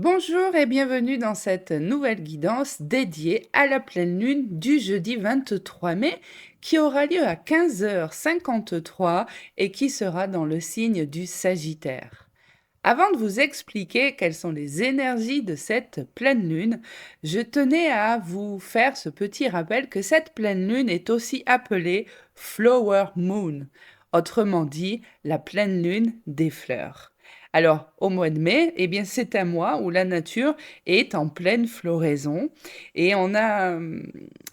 Bonjour et bienvenue dans cette nouvelle guidance dédiée à la pleine lune du jeudi 23 mai qui aura lieu à 15h53 et qui sera dans le signe du Sagittaire. Avant de vous expliquer quelles sont les énergies de cette pleine lune, je tenais à vous faire ce petit rappel que cette pleine lune est aussi appelée Flower Moon, autrement dit la pleine lune des fleurs. Alors, au mois de mai, eh bien, c'est un mois où la nature est en pleine floraison et on a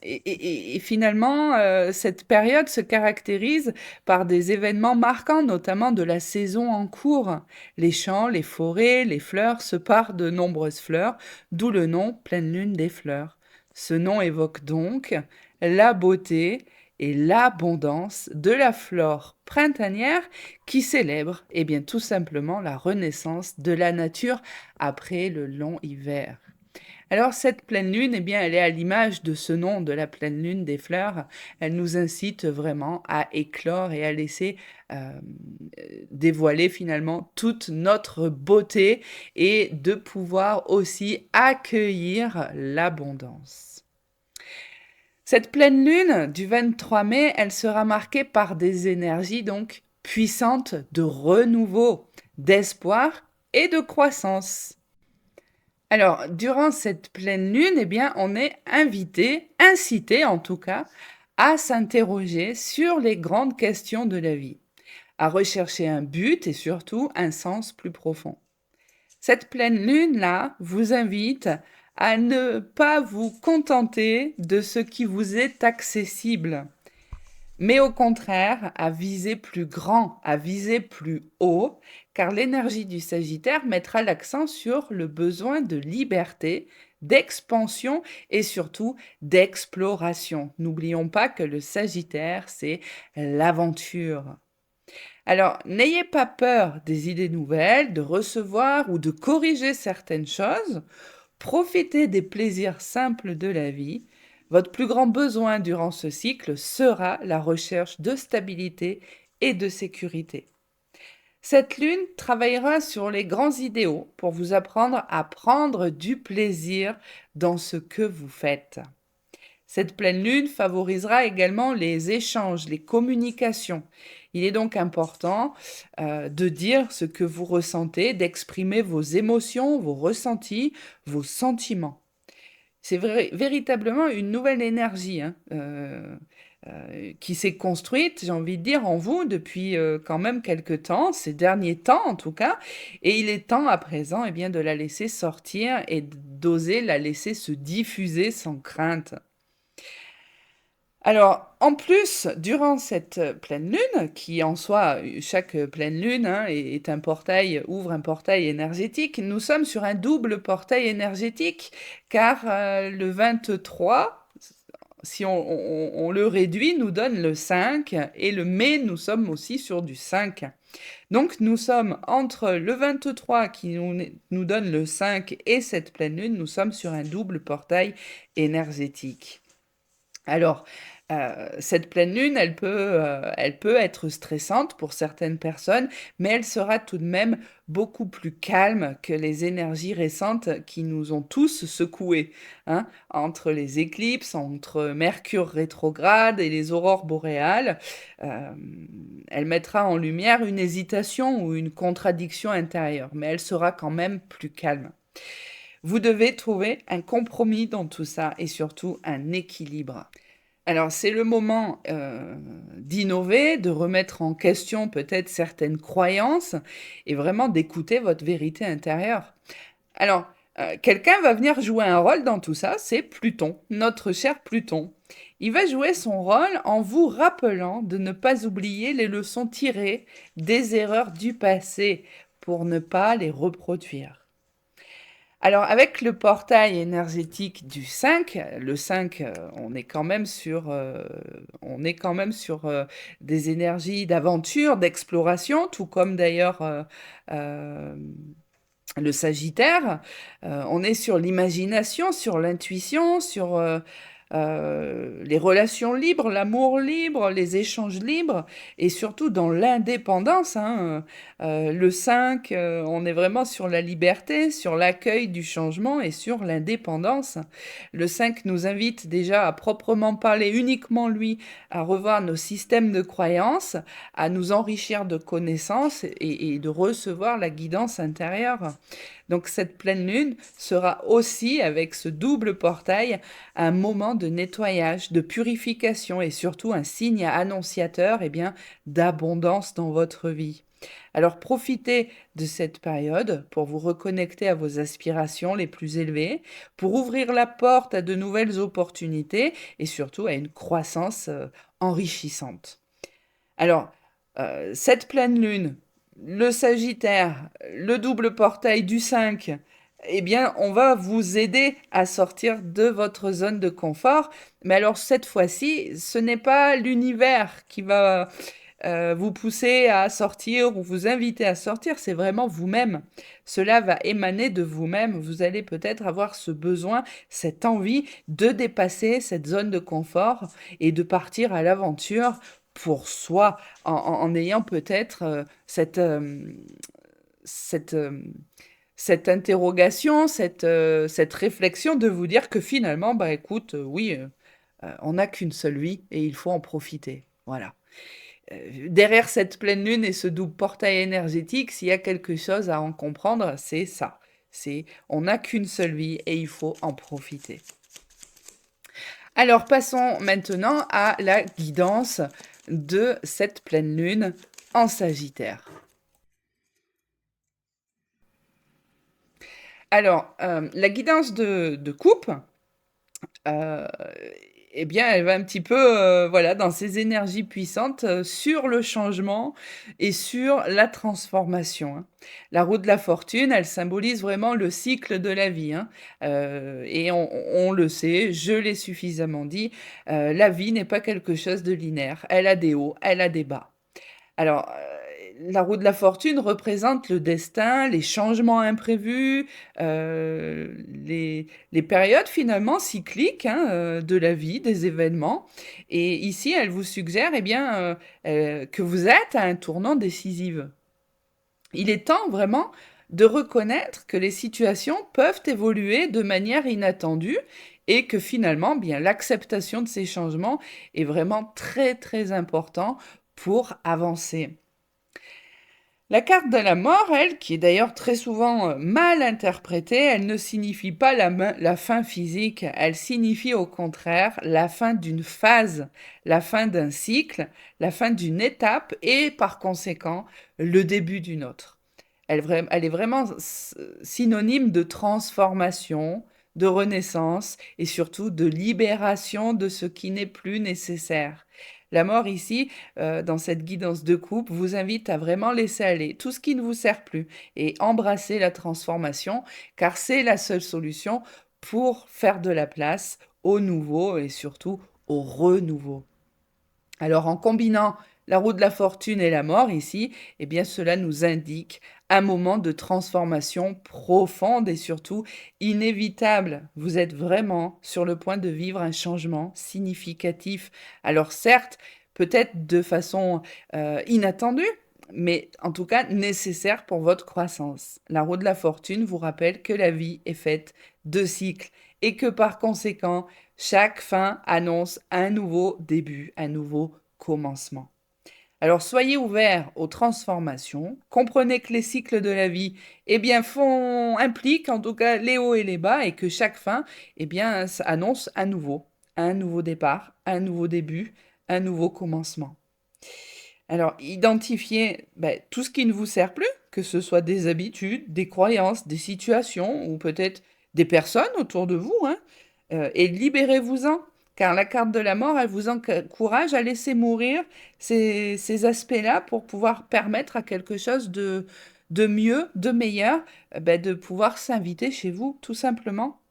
et finalement cette période se caractérise par des événements marquants, notamment de la saison en cours. Les champs, les forêts, les fleurs se parent de nombreuses fleurs, d'où le nom pleine lune des fleurs. Ce nom évoque donc la beauté et l'abondance de la flore printanière qui célèbre bien tout simplement la renaissance de la nature après le long hiver. Alors cette pleine lune, bien, elle est à l'image de ce nom de la pleine lune des fleurs. Elle nous incite vraiment à éclore et à laisser dévoiler finalement toute notre beauté et de pouvoir aussi accueillir l'abondance. Cette pleine lune du 23 mai, elle sera marquée par des énergies donc puissantes de renouveau, d'espoir et de croissance. Alors, durant cette pleine lune, bien, on est invité, incité en tout cas, à s'interroger sur les grandes questions de la vie, à rechercher un but et surtout un sens plus profond. Cette pleine lune-là vous invite à ne pas vous contenter de ce qui vous est accessible, mais au contraire à viser plus grand, à viser plus haut, car l'énergie du Sagittaire mettra l'accent sur le besoin de liberté, d'expansion et surtout d'exploration. N'oublions pas que le Sagittaire, c'est l'aventure. Alors, n'ayez pas peur des idées nouvelles, de recevoir ou de corriger certaines choses. Profitez des plaisirs simples de la vie. Votre plus grand besoin durant ce cycle sera la recherche de stabilité et de sécurité. Cette lune travaillera sur les grands idéaux pour vous apprendre à prendre du plaisir dans ce que vous faites. Cette pleine lune favorisera également les échanges, les communications. Il est donc important de dire ce que vous ressentez, d'exprimer vos émotions, vos ressentis, vos sentiments. C'est véritablement une nouvelle énergie qui s'est construite, j'ai envie de dire, en vous depuis quand même quelques temps, ces derniers temps en tout cas, et il est temps à présent bien, de la laisser sortir et d'oser la laisser se diffuser sans crainte. Alors, en plus, durant cette pleine lune, qui en soi, chaque pleine lune est un portail, ouvre un portail énergétique, nous sommes sur un double portail énergétique, car le 23, si on le réduit, nous donne le 5, et le mai, nous sommes aussi sur du 5. Donc, nous sommes entre le 23 qui nous donne le 5 et cette pleine lune, nous sommes sur un double portail énergétique. Alors, cette pleine lune, elle peut être stressante pour certaines personnes, mais elle sera tout de même beaucoup plus calme que les énergies récentes qui nous ont tous secoués, hein. Entre les éclipses, entre Mercure rétrograde et les aurores boréales, elle mettra en lumière une hésitation ou une contradiction intérieure, mais elle sera quand même plus calme. Vous devez trouver un compromis dans tout ça et surtout un équilibre. Alors, c'est le moment d'innover, de remettre en question peut-être certaines croyances et vraiment d'écouter votre vérité intérieure. Alors, quelqu'un va venir jouer un rôle dans tout ça, c'est Pluton, notre cher Pluton. Il va jouer son rôle en vous rappelant de ne pas oublier les leçons tirées des erreurs du passé pour ne pas les reproduire. Alors, avec le portail énergétique du 5, le 5, on est quand même sur, des énergies d'aventure, d'exploration, tout comme d'ailleurs euh, le Sagittaire. On est sur l'imagination, sur l'intuition, sur les relations libres, l'amour libre, les échanges libres et surtout dans l'indépendance, hein. Le 5, on est vraiment sur la liberté, sur l'accueil du changement et sur l'indépendance. Le 5 nous invite déjà à proprement parler uniquement lui, à revoir nos systèmes de croyances, à nous enrichir de connaissances et de recevoir la guidance intérieure. Donc cette pleine lune sera aussi, avec ce double portail, un moment de nettoyage, de purification et surtout un signe annonciateur d'abondance dans votre vie. Alors profitez de cette période pour vous reconnecter à vos aspirations les plus élevées, pour ouvrir la porte à de nouvelles opportunités et surtout à une croissance enrichissante. Alors, cette pleine lune, le Sagittaire, le double portail du 5, on va vous aider à sortir de votre zone de confort. Mais alors, cette fois-ci, ce n'est pas l'univers qui va vous pousser à sortir ou vous inviter à sortir, c'est vraiment vous-même. Cela va émaner de vous-même. Vous allez peut-être avoir ce besoin, cette envie de dépasser cette zone de confort et de partir à l'aventure pour soi, en ayant peut-être cette, cette interrogation, cette réflexion de vous dire que finalement, bah écoute, oui, on n'a qu'une seule vie et il faut en profiter. Voilà. Derrière cette pleine lune et ce double portail énergétique, s'il y a quelque chose à en comprendre, c'est ça. C'est on n'a qu'une seule vie et il faut en profiter. Alors passons maintenant à la guidance de cette pleine lune en Sagittaire. Alors, la guidance de coupe, euh, elle va un petit peu, voilà, dans ses énergies puissantes, sur le changement et sur la transformation, hein. La roue de la fortune, elle symbolise vraiment le cycle de la vie, hein, et on le sait, je l'ai suffisamment dit, la vie n'est pas quelque chose de linéaire. Elle a des hauts, elle a des bas. Alors, la roue de la fortune représente le destin, les changements imprévus, les périodes finalement cycliques, hein, de la vie, des événements. Et ici, elle vous suggère que vous êtes à un tournant décisif. Il est temps vraiment de reconnaître que les situations peuvent évoluer de manière inattendue et que finalement, bien, l'acceptation de ces changements est vraiment très très important pour avancer. La carte de la mort, elle, qui est d'ailleurs très souvent mal interprétée, elle ne signifie pas la fin physique, elle signifie au contraire la fin d'une phase, la fin d'un cycle, la fin d'une étape et par conséquent le début d'une autre. Elle est vraiment synonyme de transformation, de renaissance et surtout de libération de ce qui n'est plus nécessaire. La mort ici, dans cette guidance de couple, vous invite à vraiment laisser aller tout ce qui ne vous sert plus et embrasser la transformation, car c'est la seule solution pour faire de la place au nouveau et surtout au renouveau. Alors en combinant la roue de la fortune et la mort ici, cela nous indique un moment de transformation profonde et surtout inévitable. Vous êtes vraiment sur le point de vivre un changement significatif. Alors certes, peut-être de façon inattendue, mais en tout cas nécessaire pour votre croissance. La roue de la fortune vous rappelle que la vie est faite de cycles et que par conséquent, chaque fin annonce un nouveau début, un nouveau commencement. Alors soyez ouverts aux transformations, comprenez que les cycles de la vie impliquent en tout cas les hauts et les bas et que chaque fin ça annonce un nouveau départ, un nouveau début, un nouveau commencement. Alors identifiez tout ce qui ne vous sert plus, que ce soit des habitudes, des croyances, des situations ou peut-être des personnes autour de vous, hein, et libérez-vous-en, car la carte de la mort, elle vous encourage à laisser mourir ces aspects-là pour pouvoir permettre à quelque chose de mieux, de meilleur, de pouvoir s'inviter chez vous, tout simplement.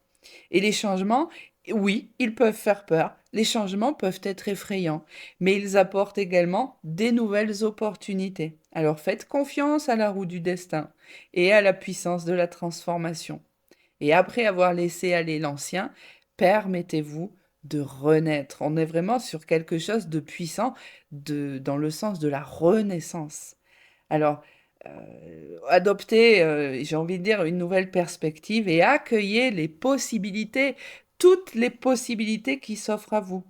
Et les changements, oui, ils peuvent faire peur. Les changements peuvent être effrayants, mais ils apportent également des nouvelles opportunités. Alors faites confiance à la roue du destin et à la puissance de la transformation. Et après avoir laissé aller l'ancien, permettez-vous de renaître. On est vraiment sur quelque chose de puissant, dans le sens de la renaissance. Alors, adoptez, j'ai envie de dire, une nouvelle perspective et accueillez les possibilités, toutes les possibilités qui s'offrent à vous.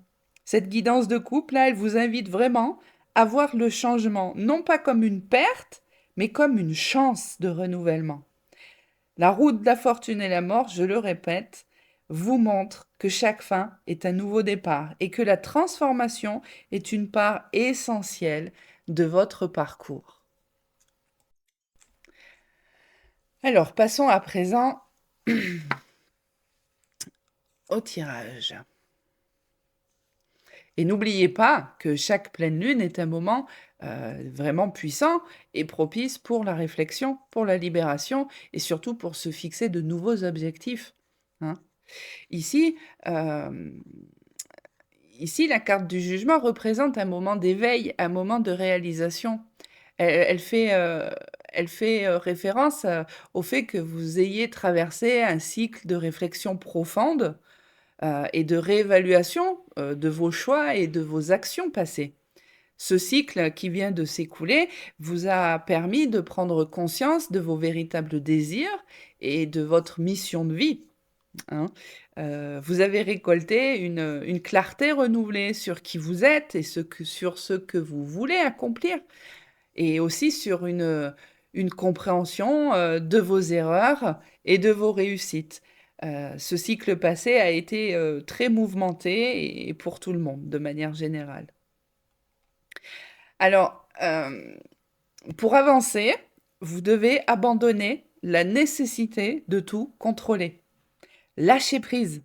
Cette guidance de couple, là, elle vous invite vraiment à voir le changement, non pas comme une perte, mais comme une chance de renouvellement. La route de la fortune et la mort, je le répète, vous montre que chaque fin est un nouveau départ et que la transformation est une part essentielle de votre parcours. Alors, passons à présent au tirage. Et n'oubliez pas que chaque pleine lune est un moment vraiment puissant et propice pour la réflexion, pour la libération et surtout pour se fixer de nouveaux objectifs, hein. Ici, euh, ici, la carte du jugement représente un moment d'éveil, un moment de réalisation. Elle fait référence au fait que vous ayez traversé un cycle de réflexion profonde et de réévaluation de vos choix et de vos actions passées. Ce cycle qui vient de s'écouler vous a permis de prendre conscience de vos véritables désirs et de votre mission de vie, hein. Vous avez récolté une clarté renouvelée sur qui vous êtes et sur ce que vous voulez accomplir, et aussi sur une compréhension de vos erreurs et de vos réussites. Ce cycle passé a été très mouvementé et pour tout le monde, de manière générale. Alors, pour avancer, vous devez abandonner la nécessité de tout contrôler. Lâcher prise.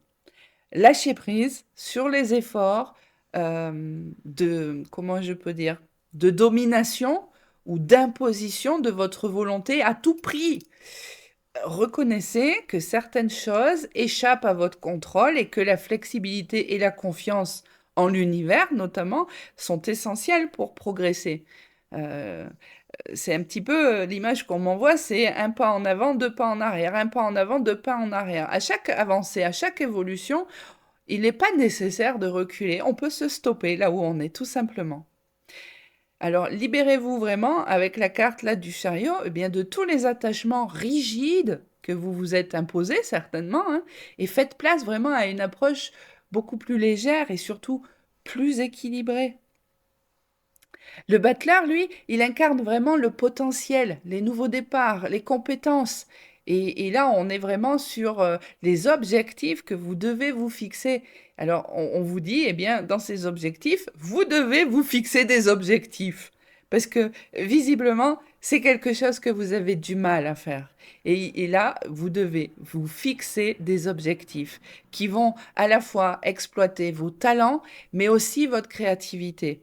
Lâcher prise sur les efforts comment je peux dire, de domination ou d'imposition de votre volonté à tout prix. Reconnaissez que certaines choses échappent à votre contrôle et que la flexibilité et la confiance en l'univers, notamment, sont essentielles pour progresser. Euh, c'est un petit peu l'image qu'on m'envoie, c'est un pas en avant, deux pas en arrière, un pas en avant, deux pas en arrière. À chaque avancée, à chaque évolution, il n'est pas nécessaire de reculer. On peut se stopper là où on est, tout simplement. Alors, libérez-vous vraiment avec la carte là du chariot, eh bien, de tous les attachements rigides que vous vous êtes imposés, certainement, hein, et faites place vraiment à une approche beaucoup plus légère et surtout plus équilibrée. Le battleur, lui, il incarne vraiment le potentiel, les nouveaux départs, les compétences. Et là, on est vraiment sur les objectifs que vous devez vous fixer. Alors, on vous dit, eh bien, dans ces objectifs, vous devez vous fixer des objectifs. Parce que, visiblement, c'est quelque chose que vous avez du mal à faire. Et là, vous devez vous fixer des objectifs qui vont à la fois exploiter vos talents, mais aussi votre créativité.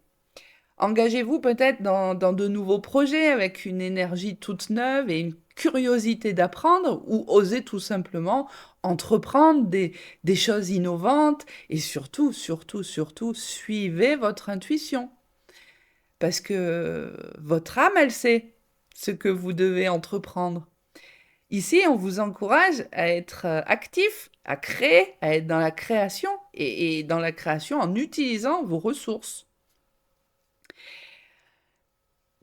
Engagez-vous peut-être dans de nouveaux projets avec une énergie toute neuve et une curiosité d'apprendre, ou osez tout simplement entreprendre des choses innovantes et surtout, surtout, surtout, suivez votre intuition. Parce que votre âme, elle sait ce que vous devez entreprendre. Ici, on vous encourage à être actif, à créer, à être dans la création et dans la création en utilisant vos ressources.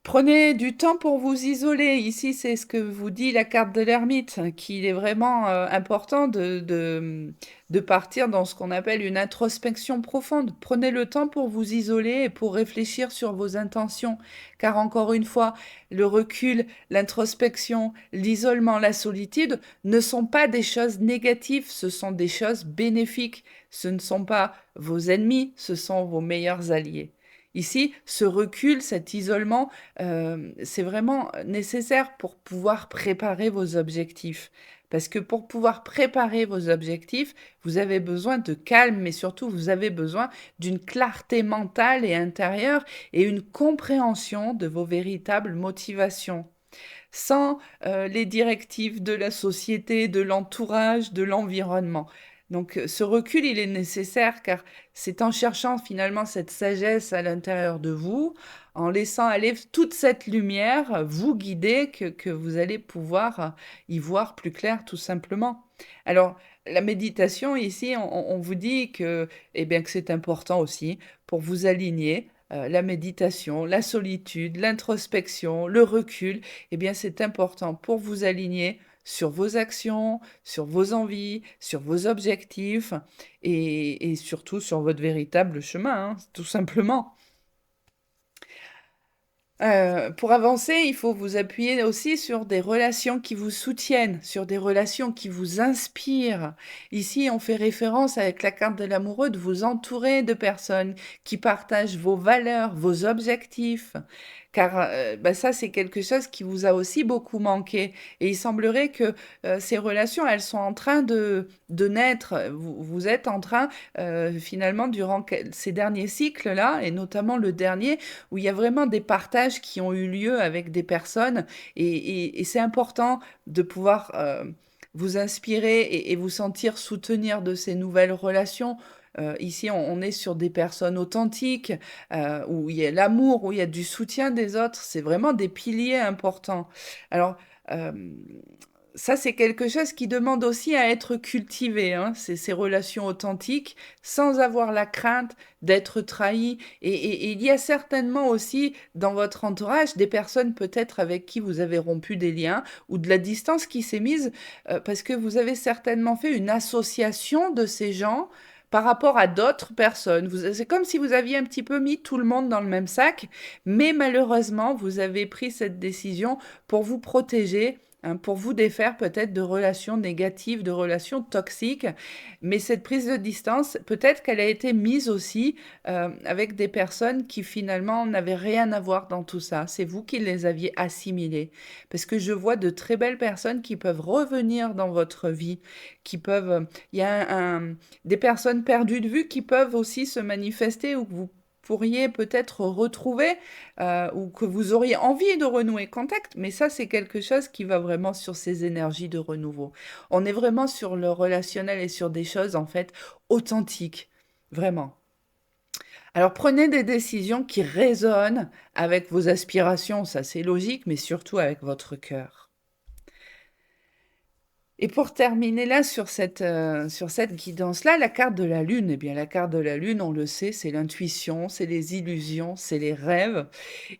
Prenez du temps pour vous isoler. Ici, c'est ce que vous dit la carte de l'ermite, qu'il est vraiment important de partir dans ce qu'on appelle une introspection profonde. Prenez le temps pour vous isoler et pour réfléchir sur vos intentions. Car encore une fois, le recul, l'introspection, l'isolement, la solitude ne sont pas des choses négatives, ce sont des choses bénéfiques. Ce ne sont pas vos ennemis, ce sont vos meilleurs alliés. Ici, ce recul, cet isolement, c'est vraiment nécessaire pour pouvoir préparer vos objectifs. Parce que pour pouvoir préparer vos objectifs, vous avez besoin de calme, mais surtout, vous avez besoin d'une clarté mentale et intérieure et une compréhension de vos véritables motivations. Sans les directives de la société, de l'entourage, de l'environnement. Donc ce recul, il est nécessaire car c'est en cherchant finalement cette sagesse à l'intérieur de vous, en laissant aller toute cette lumière vous guider que vous allez pouvoir y voir plus clair tout simplement. Alors la méditation ici, on vous dit que, eh bien, que c'est important aussi pour vous aligner. La méditation, la solitude, l'introspection, le recul, eh bien c'est important pour vous aligner sur vos actions, sur vos envies, sur vos objectifs et surtout sur votre véritable chemin, hein, tout simplement. Pour avancer, il faut vous appuyer aussi sur des relations qui vous soutiennent, sur des relations qui vous inspirent. Ici, on fait référence avec la carte de l'amoureux de vous entourer de personnes qui partagent vos valeurs, vos objectifs. Car bah, ça, c'est quelque chose qui vous a aussi beaucoup manqué. Et il semblerait que ces relations, elles sont en train de naître. Vous êtes en train, finalement, durant ces derniers cycles-là, et notamment le dernier, où il y a vraiment des partages qui ont eu lieu avec des personnes et c'est important de pouvoir vous inspirer et vous sentir soutenir de ces nouvelles relations. Ici, on est sur des personnes authentiques, où il y a l'amour, où il y a du soutien des autres. C'est vraiment des piliers importants. Alors, euh, ça, c'est quelque chose qui demande aussi à être cultivé, hein, ces relations authentiques, sans avoir la crainte d'être trahi. Et il y a certainement aussi dans votre entourage des personnes peut-être avec qui vous avez rompu des liens ou de la distance qui s'est mise parce que vous avez certainement fait une association de ces gens par rapport à d'autres personnes. C'est comme si vous aviez un petit peu mis tout le monde dans le même sac, mais malheureusement, vous avez pris cette décision pour vous protéger, hein, pour vous défaire peut-être de relations négatives, de relations toxiques. Mais cette prise de distance, peut-être qu'elle a été mise aussi avec des personnes qui finalement n'avaient rien à voir dans tout ça. C'est vous qui les aviez assimilées. Parce que je vois de très belles personnes qui peuvent revenir dans votre vie, qui peuvent... Il y a des personnes perdues de vue qui peuvent aussi se manifester ou que vous pourriez peut-être retrouver ou que vous auriez envie de renouer contact, mais ça c'est quelque chose qui va vraiment sur ces énergies de renouveau. On est vraiment sur le relationnel et sur des choses en fait authentiques, vraiment. Alors prenez des décisions qui résonnent avec vos aspirations, ça c'est logique, mais surtout avec votre cœur. Et pour terminer là sur cette guidance-là, la carte de la lune, eh bien la carte de la lune, on le sait, c'est l'intuition, c'est les illusions, c'est les rêves.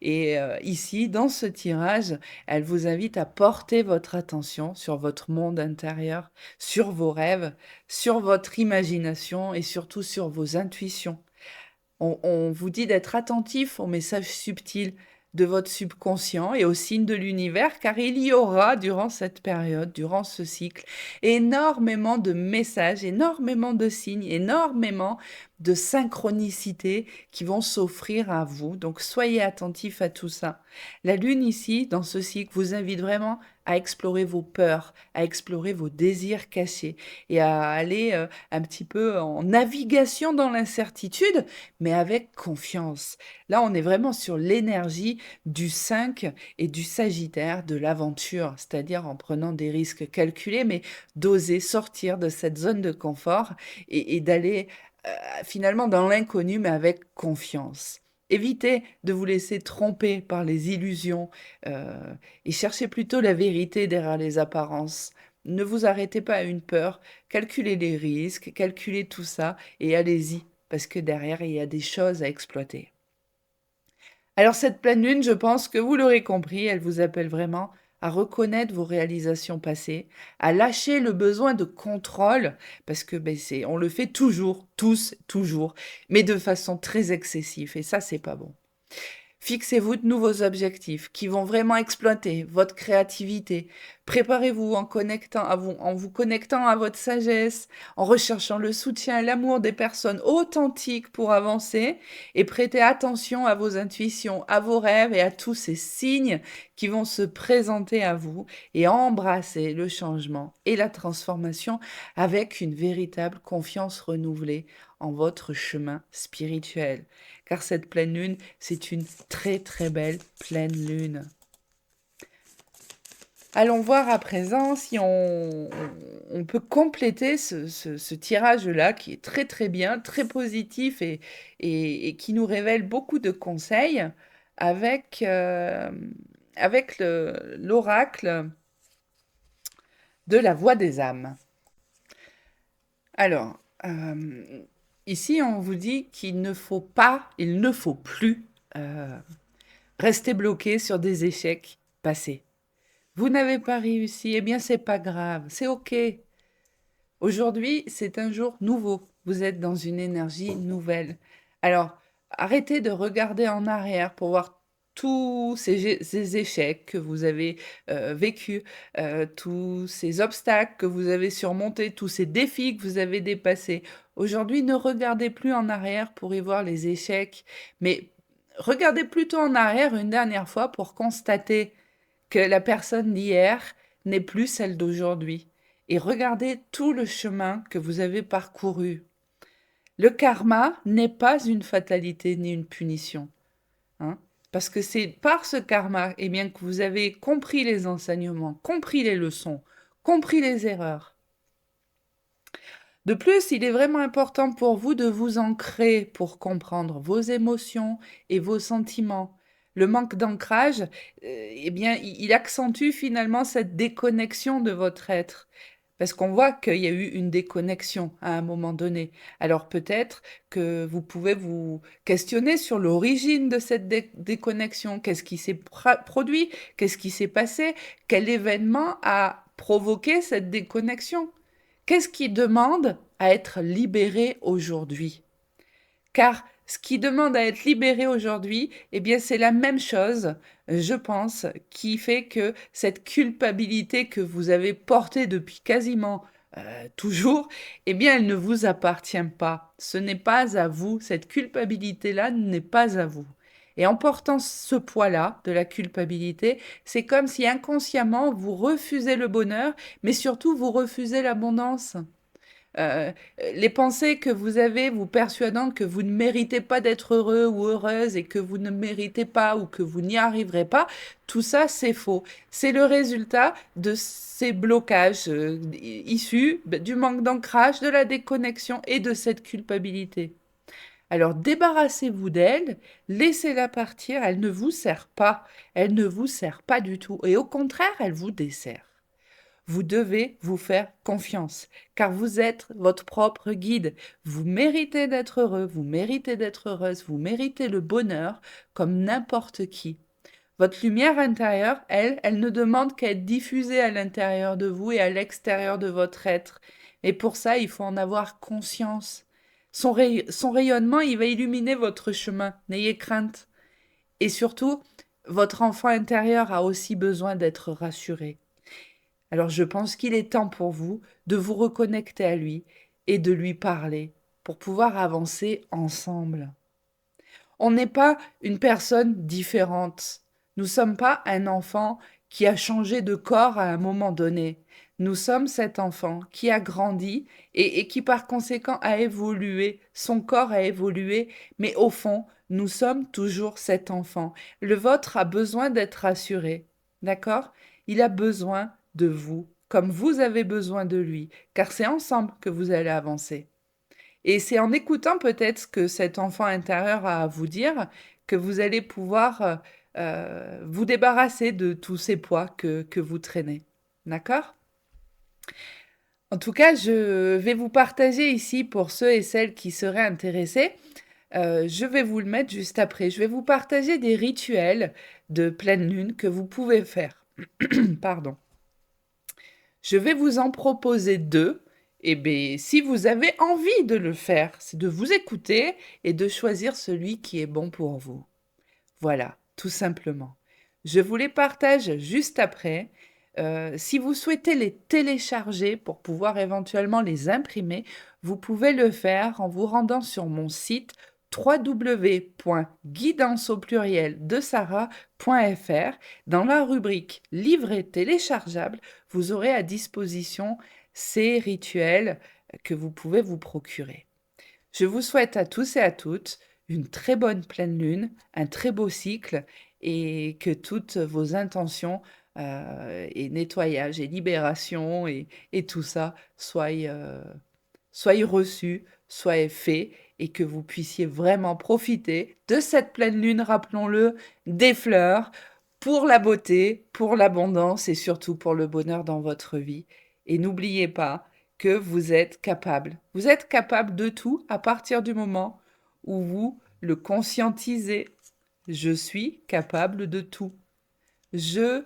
Et ici, dans ce tirage, elle vous invite à porter votre attention sur votre monde intérieur, sur vos rêves, sur votre imagination et surtout sur vos intuitions. On vous dit d'être attentif aux messages subtils de votre subconscient et aux signes de l'univers, car il y aura, durant cette période, durant ce cycle, énormément de messages, énormément de signes, énormément de synchronicités qui vont s'offrir à vous. Donc soyez attentifs à tout ça. La Lune ici, dans ce cycle, vous invite vraiment à explorer vos peurs, à explorer vos désirs cachés et à aller un petit peu en navigation dans l'incertitude, mais avec confiance. Là, on est vraiment sur l'énergie du 5 et du Sagittaire, de l'aventure, c'est-à-dire en prenant des risques calculés, mais d'oser sortir de cette zone de confort et d'aller finalement dans l'inconnu, mais avec confiance. Évitez de vous laisser tromper par les illusions et cherchez plutôt la vérité derrière les apparences. Ne vous arrêtez pas à une peur, calculez les risques, calculez tout ça et allez-y, parce que derrière, il y a des choses à exploiter. Alors cette pleine lune, je pense que vous l'aurez compris, elle vous appelle vraiment à reconnaître vos réalisations passées, à lâcher le besoin de contrôle, parce que ben, on le fait toujours, tous, toujours, mais de façon très excessive, et ça, c'est pas bon. Fixez-vous de nouveaux objectifs qui vont vraiment exploiter votre créativité. Préparez-vous en vous connectant à votre sagesse, en recherchant le soutien et l'amour des personnes authentiques pour avancer et prêtez attention à vos intuitions, à vos rêves et à tous ces signes qui vont se présenter à vous et embrasser le changement et la transformation avec une véritable confiance renouvelée en votre chemin spirituel. Car cette pleine lune, c'est une très très belle pleine lune. Allons voir à présent si on peut compléter ce tirage-là qui est très très bien, très positif et qui nous révèle beaucoup de conseils avec, avec l'oracle de la voix des âmes. Alors, ici on vous dit qu'il ne faut pas, il ne faut plus rester bloqué sur des échecs passés. Vous n'avez pas réussi, eh bien c'est pas grave, c'est ok. Aujourd'hui, c'est un jour nouveau. Vous êtes dans une énergie nouvelle. Alors, arrêtez de regarder en arrière pour voir tous ces échecs que vous avez vécus, tous ces obstacles que vous avez surmontés, tous ces défis que vous avez dépassés. Aujourd'hui, ne regardez plus en arrière pour y voir les échecs, mais regardez plutôt en arrière une dernière fois pour constater que la personne d'hier n'est plus celle d'aujourd'hui. Et regardez tout le chemin que vous avez parcouru. Le karma n'est pas une fatalité ni une punition. Hein, parce que c'est par ce karma eh bien, que vous avez compris les enseignements, compris les leçons, compris les erreurs. De plus, il est vraiment important pour vous de vous ancrer pour comprendre vos émotions et vos sentiments. Le manque d'ancrage, eh bien, il accentue finalement cette déconnexion de votre être. Parce qu'on voit qu'il y a eu une déconnexion à un moment donné. Alors peut-être que vous pouvez vous questionner sur l'origine de cette déconnexion. Qu'est-ce qui s'est produit? Qu'est-ce qui s'est passé? Quel événement a provoqué cette déconnexion? Qu'est-ce qui demande à être libéré aujourd'hui? Car ce qui demande à être libéré aujourd'hui, eh bien, c'est la même chose, je pense, qui fait que cette culpabilité que vous avez portée depuis quasiment toujours, eh bien, elle ne vous appartient pas. Ce n'est pas à vous. Cette culpabilité-là n'est pas à vous. Et en portant ce poids-là de la culpabilité, c'est comme si inconsciemment vous refusez le bonheur, mais surtout vous refusez l'abondance. Euh, les pensées que vous avez vous persuadant que vous ne méritez pas d'être heureux ou heureuse et que vous ne méritez pas ou que vous n'y arriverez pas, tout ça c'est faux. C'est le résultat de ces blocages issus du manque d'ancrage, de la déconnexion et de cette culpabilité. Alors débarrassez-vous d'elle, laissez-la partir, elle ne vous sert pas, elle ne vous sert pas du tout et au contraire elle vous dessert. Vous devez vous faire confiance, car vous êtes votre propre guide. Vous méritez d'être heureux, vous méritez d'être heureuse, vous méritez le bonheur comme n'importe qui. Votre lumière intérieure, elle ne demande qu'à être diffusée à l'intérieur de vous et à l'extérieur de votre être. Et pour ça, il faut en avoir conscience. Son rayonnement, il va illuminer votre chemin. N'ayez crainte. Et surtout, votre enfant intérieur a aussi besoin d'être rassuré. Alors je pense qu'il est temps pour vous de vous reconnecter à lui et de lui parler pour pouvoir avancer ensemble. On n'est pas une personne différente. Nous ne sommes pas un enfant qui a changé de corps à un moment donné. Nous sommes cet enfant qui a grandi et qui par conséquent a évolué. Son corps a évolué, mais au fond, nous sommes toujours cet enfant. Le vôtre a besoin d'être rassuré. D'accord? Il a besoin de vous, comme vous avez besoin de lui, car c'est ensemble que vous allez avancer. Et c'est en écoutant peut-être ce que cet enfant intérieur a à vous dire que vous allez pouvoir vous débarrasser de tous ces poids que vous traînez. D'accord? En tout cas, je vais vous partager ici pour ceux et celles qui seraient intéressés. Je vais vous le mettre juste après. Je vais vous partager des rituels de pleine lune que vous pouvez faire. Pardon. Je vais vous en proposer deux. Et bien, si vous avez envie de le faire, c'est de vous écouter et de choisir celui qui est bon pour vous. Voilà, tout simplement. Je vous les partage juste après. Si vous souhaitez les télécharger pour pouvoir éventuellement les imprimer, vous pouvez le faire en vous rendant sur mon site www.guidance.fr. Dans la rubrique Livret téléchargeable, vous aurez à disposition ces rituels que vous pouvez vous procurer. Je vous souhaite à tous et à toutes une très bonne pleine lune, un très beau cycle et que toutes vos intentions et nettoyage et libération et tout ça soit reçu, soit fait et que vous puissiez vraiment profiter de cette pleine lune, rappelons-le, des fleurs, pour la beauté, pour l'abondance et surtout pour le bonheur dans votre vie. Et n'oubliez pas que vous êtes capable. Vous êtes capable de tout à partir du moment où vous le conscientisez. Je suis capable de tout. Je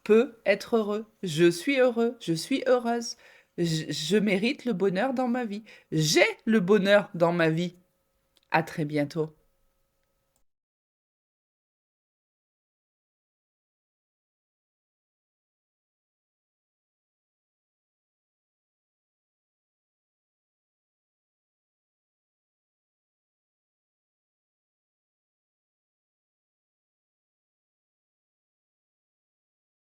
peux être heureux. Je suis heureux. Je suis heureuse. Je mérite le bonheur dans ma vie. J'ai le bonheur dans ma vie. À très bientôt.